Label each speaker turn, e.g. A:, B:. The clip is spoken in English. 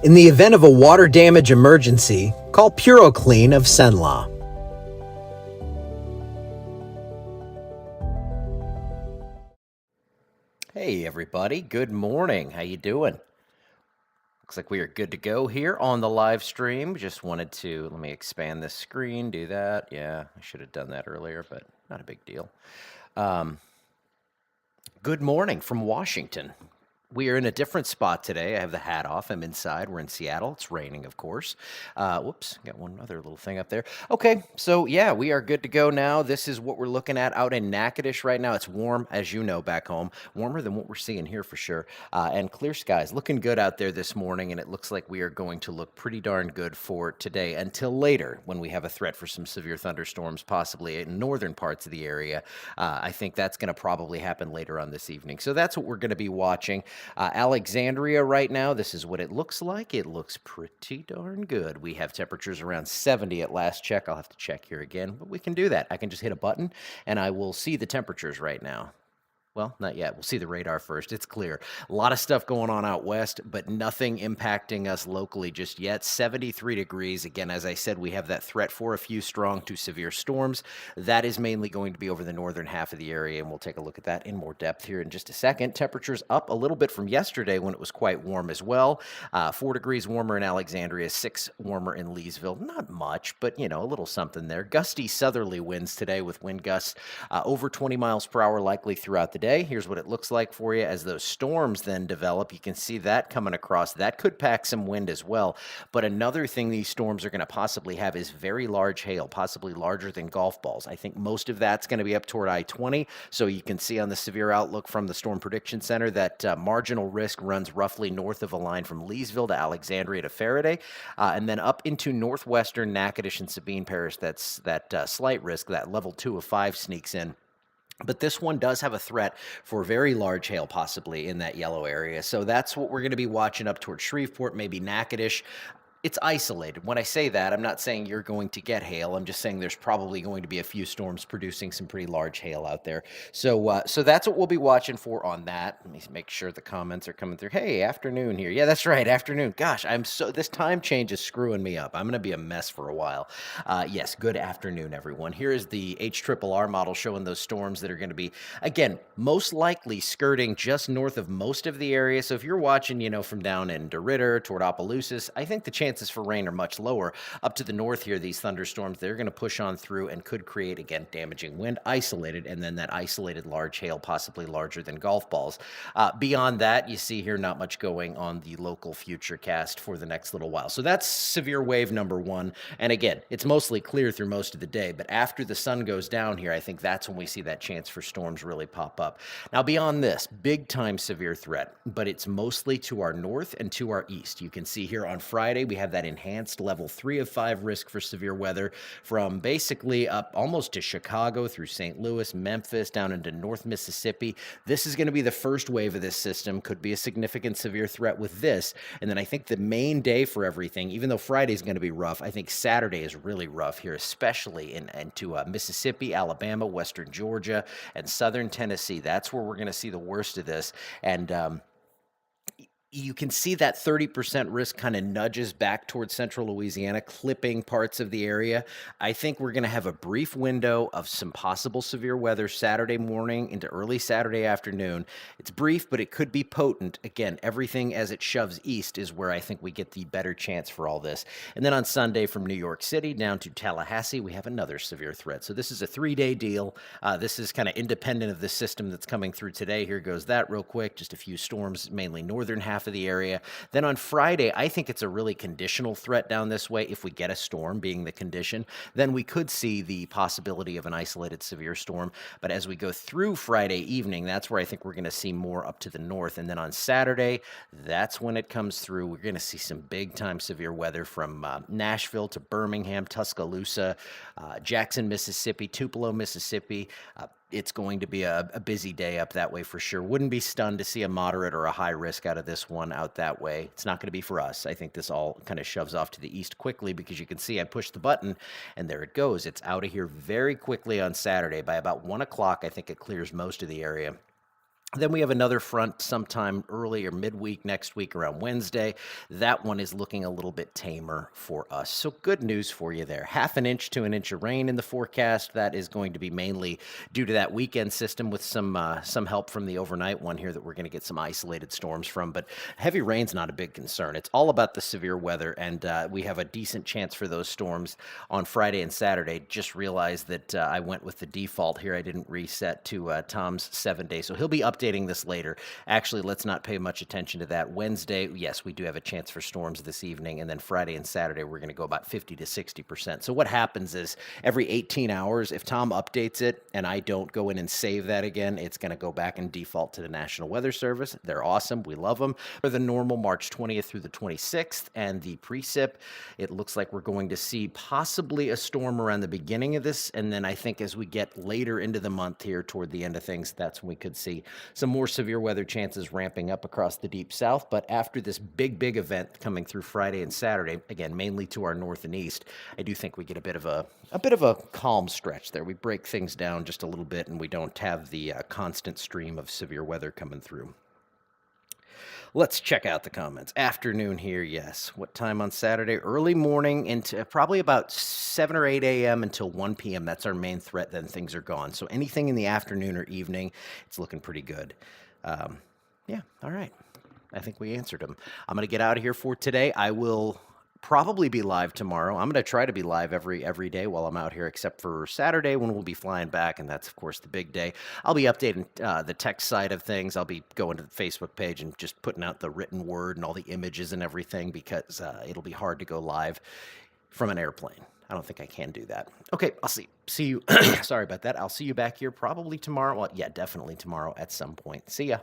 A: In the event of a water damage emergency, call PuroClean of Cenla.
B: Hey everybody, good morning. How you doing? Looks like we are good to go here on the live stream. Just wanted to, let me expand this screen, do that. Yeah, I should have done that earlier, but not a big deal. Good morning from Washington. We are in a different spot today. I have the hat off. I'm inside. We're in Seattle. It's raining, of course. Whoops, got one other little thing up there. Okay, so yeah, we are good to go now. This is what we're looking at out in Natchitoches right now. It's warm, as you know, back home. Warmer than what we're seeing here for sure. And clear skies. Looking good out there this morning, and it looks like we are going to look pretty darn good for today until later when we have a threat for some severe thunderstorms, possibly in northern parts of the area. I think that's going to probably happen later on this evening. So that's what we're going to be watching. Alexandria right now, this is what it looks like. It looks pretty darn good. We have temperatures around 70 at last check. I'll have to check here again, but we can do that. I can just hit a button and I will see the temperatures right now. Well, not yet. We'll see the radar first. It's clear. A lot of stuff going on out west, but nothing impacting us locally just yet. 73 degrees. Again, as I said, we have that threat for a few strong to severe storms. That is mainly going to be over the northern half of the area, and we'll take a look at that in more depth here in just a second. Temperatures up a little bit from yesterday when it was quite warm as well. 4 degrees warmer in Alexandria, 6 warmer in Leesville. Not much, but, a little something there. Gusty southerly winds today with wind gusts over 20 miles per hour likely throughout the day. Here's what it looks like for you as those storms then develop. You can see that coming across. That could pack some wind as well. But another thing these storms are going to possibly have is very large hail, possibly larger than golf balls. I think most of that's going to be up toward I-20. So you can see on the severe outlook from the Storm Prediction Center that marginal risk runs roughly north of a line from Leesville to Alexandria to Faraday, and then up into northwestern Natchitoches and Sabine Parish. That's that slight risk, that level 2 of 5 sneaks in. But this one does have a threat for very large hail, possibly in that yellow area. So that's what we're going to be watching up towards Shreveport, maybe Natchitoches. It's isolated. When I say that, I'm not saying you're going to get hail. I'm just saying there's probably going to be a few storms producing some pretty large hail out there. So that's what we'll be watching for on that. Let me make sure the comments are coming through. Hey, afternoon here. Yeah, that's right, afternoon. Gosh, this time change is screwing me up. I'm going to be a mess for a while. Yes, good afternoon, everyone. Here is the HRRR model showing those storms that are going to be, again, most likely skirting just north of most of the area. So if you're watching, from down in DeRidder toward Opelousas, I think the chances for rain are much lower. Up to the north here, these thunderstorms, they're going to push on through and could create, again, damaging wind, isolated, and then that isolated large hail, possibly larger than golf balls. Beyond that, you see here not much going on the local future cast for the next little while. So that's severe wave number 1. And again, it's mostly clear through most of the day, but after the sun goes down here, I think that's when we see that chance for storms really pop up. Now, beyond this, big time severe threat, but it's mostly to our north and to our east. You can see here on Friday, we have that enhanced level 3 of 5 risk for severe weather from basically up almost to Chicago through St. Louis, Memphis, down into North Mississippi. This is going to be the first wave of this system. Could be a significant severe threat with this. And then I think the main day for everything, even though Friday is going to be rough, I think Saturday is really rough here, especially into Mississippi, Alabama, western Georgia, and southern Tennessee. That's where we're going to see the worst of this. And you can see that 30% risk kind of nudges back towards central Louisiana, clipping parts of the area. I think we're going to have a brief window of some possible severe weather Saturday morning into early Saturday afternoon. It's brief, but it could be potent. Again, everything as it shoves east is where I think we get the better chance for all this. And then on Sunday from New York City down to Tallahassee, we have another severe threat. So this is a 3-day deal. This is kind of independent of the system that's coming through today. Here goes that real quick. Just a few storms, mainly northern half of the area. Then on Friday, I think it's a really conditional threat down this way. If we get a storm being the condition, then we could see the possibility of an isolated severe storm. But as we go through Friday evening, that's where I think we're going to see more up to the north. And then on Saturday, that's when it comes through. We're going to see some big time severe weather from Nashville to Birmingham, Tuscaloosa, Jackson, Mississippi, Tupelo, Mississippi. It's going to be a busy day up that way for sure. Wouldn't be stunned to see a moderate or a high risk out of this one out that way. It's not going to be for us. I think this all kind of shoves off to the east quickly because you can see I pushed the button and there it goes. It's out of here very quickly on Saturday. By about 1 o'clock, I think it clears most of the area. Then we have another front sometime early or midweek next week around Wednesday. That one is looking a little bit tamer for us. So good news for you there. Half an inch to an inch of rain in the forecast. That is going to be mainly due to that weekend system with some help from the overnight one here that we're going to get some isolated storms from. But heavy rain's not a big concern. It's all about the severe weather, and we have a decent chance for those storms on Friday and Saturday. Just realized that I went with the default here. I didn't reset to Tom's 7-day, so he'll be updating this later. Actually, let's not pay much attention to that. Wednesday, yes, we do have a chance for storms this evening, and then Friday and Saturday, we're going to go about 50 to 60%. So what happens is every 18 hours, if Tom updates it and I don't go in and save that again, it's going to go back and default to the National Weather Service. They're awesome. We love them. For the normal March 20th through the 26th and the precip, it looks like we're going to see possibly a storm around the beginning of this, and then I think as we get later into the month here toward the end of things, that's when we could see some more severe weather chances ramping up across the deep south. But after this big event coming through Friday and Saturday, again mainly to our north and east, I do think we get a bit of a calm stretch there. We break things down just a little bit, and we don't have the constant stream of severe weather coming through. Let's check out the comments. Afternoon here, yes. What time on Saturday? Early morning into probably about 7 or 8 a.m. until 1 p.m. That's our main threat. Then things are gone. So anything in the afternoon or evening, it's looking pretty good. Yeah, all right. I think we answered them. I'm going to get out of here for today. I will probably be live tomorrow. I'm going to try to be live every day while I'm out here, except for Saturday when we'll be flying back, and that's of course the big day. I'll be updating the tech side of things. I'll be going to the Facebook page and just putting out the written word and all the images and everything, because it'll be hard to go live from an airplane. I don't think I can do that. Okay, I'll see you. Sorry about that. I'll see you back here probably tomorrow. Well, yeah, definitely tomorrow at some point. See ya.